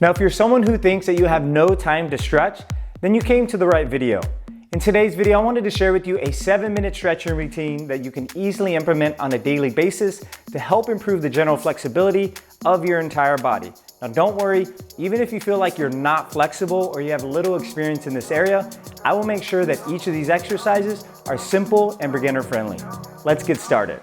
Now, if you're someone who thinks that you have no time to stretch, then you came to the right video. In today's video, I wanted to share with you a 7-minute stretching routine that you can easily implement on a daily basis to help improve the general flexibility of your entire body. Now, don't worry, even if you feel like you're not flexible or you have little experience in this area, I will make sure that each of these exercises are simple and beginner friendly. Let's get started.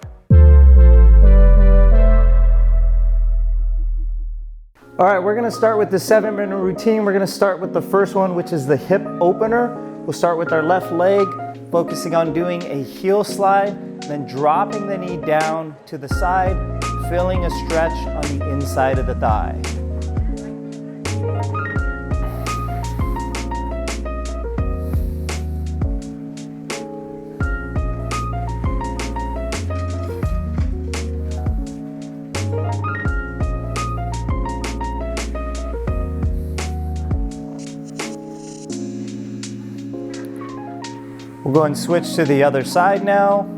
All right, we're gonna start with the 7-minute routine. We're gonna start with the first one, which is the hip opener. We'll start with our left leg, focusing on doing a heel slide, then dropping the knee down to the side, feeling a stretch on the inside of the thigh. We'll go and switch to the other side now.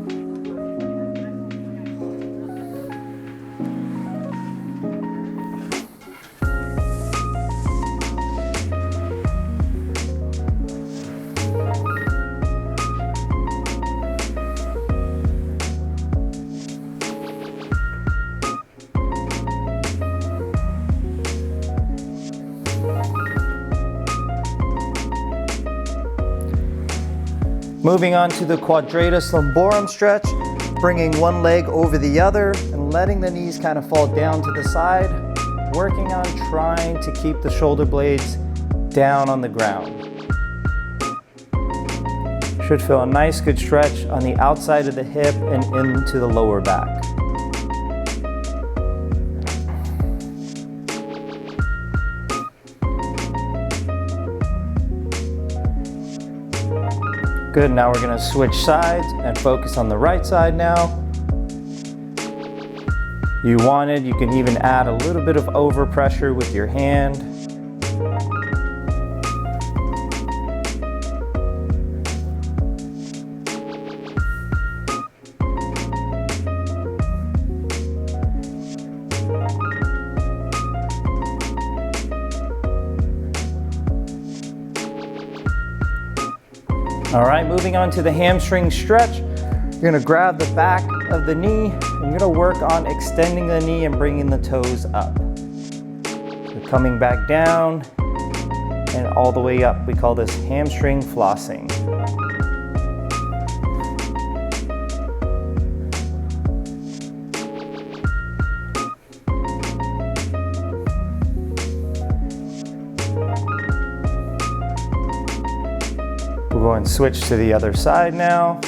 Moving on to the Quadratus Lumborum stretch, bringing one leg over the other and letting the knees kind of fall down to the side, working on trying to keep the shoulder blades down on the ground. Should feel a nice good stretch on the outside of the hip and into the lower back. Good, now we're gonna switch sides and focus on the right side now. You wanted, you can even add a little bit of overpressure with your hand. All right, moving on to the hamstring stretch. You're gonna grab the back of the knee and you're gonna work on extending the knee and bringing the toes up. So coming back down and all the way up. We call this hamstring flossing. We'll go and switch to the other side now.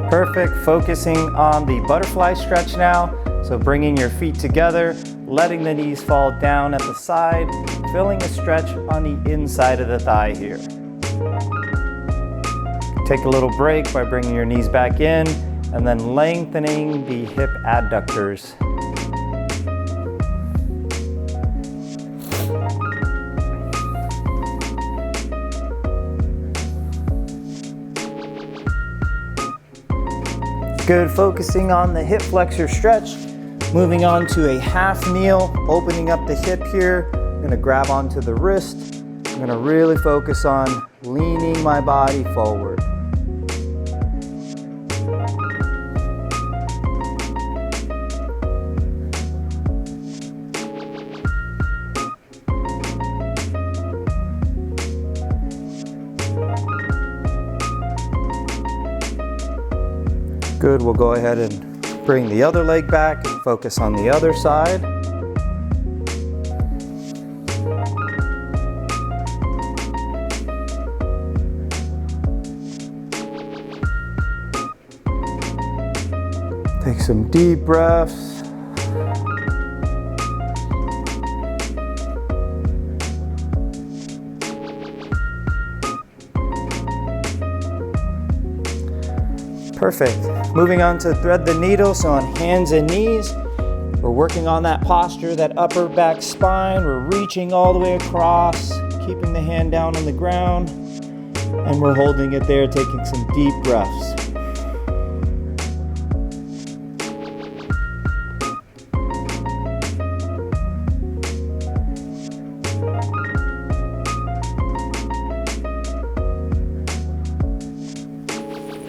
Perfect, focusing on the butterfly stretch now. So bringing your feet together, letting the knees fall down at the side, feeling a stretch on the inside of the thigh here. Take a little break by bringing your knees back in and then lengthening the hip adductors. Good, focusing on the hip flexor stretch. Moving on to a half kneel, opening up the hip here. I'm gonna grab onto the wrist. I'm gonna really focus on leaning my body forward. Good, we'll go ahead and bring the other leg back, focus on the other side. Take some deep breaths. Perfect. Moving on to thread the needle. So on hands and knees, we're working on that posture, that upper back spine. We're reaching all the way across, keeping the hand down on the ground, and we're holding it there, taking some deep breaths.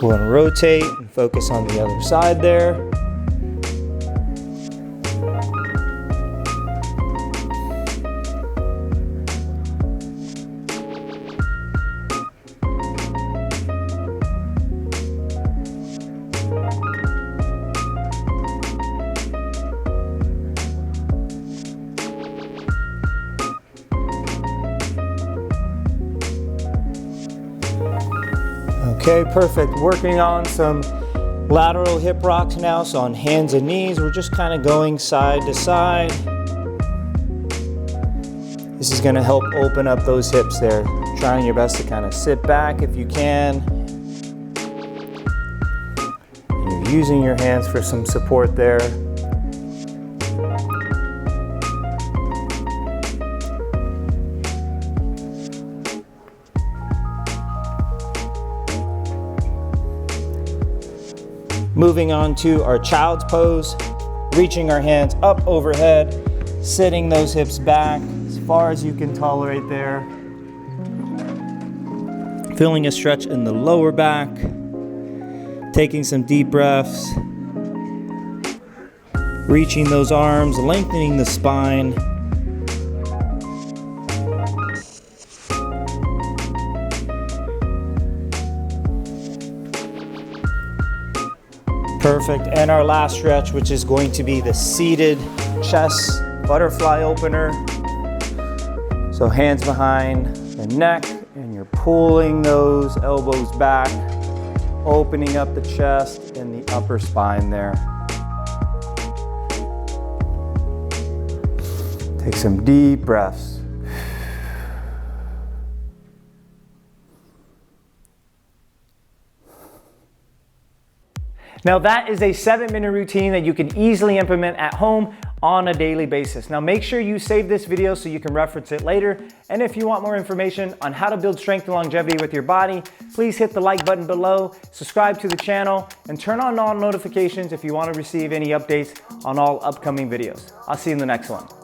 We're going to rotate and focus on the other side there. Okay, perfect. Working on some lateral hip rocks now. So on hands and knees, we're just kind of going side to side. This is going to help open up those hips there. Trying your best to kind of sit back if you can. And you're using your hands for some support there. Moving on to our child's pose, reaching our hands up overhead, sitting those hips back as far as you can tolerate there. Feeling a stretch in the lower back, taking some deep breaths, reaching those arms, lengthening the spine. Perfect. And our last stretch, which is going to be the seated chest butterfly opener. So hands behind the neck, and you're pulling those elbows back, opening up the chest and the upper spine there. Take some deep breaths. Now that is a 7-minute routine that you can easily implement at home on a daily basis. Now make sure you save this video so you can reference it later. And if you want more information on how to build strength and longevity with your body, please hit the like button below, subscribe to the channel, and turn on all notifications if you want to receive any updates on all upcoming videos. I'll see you in the next one.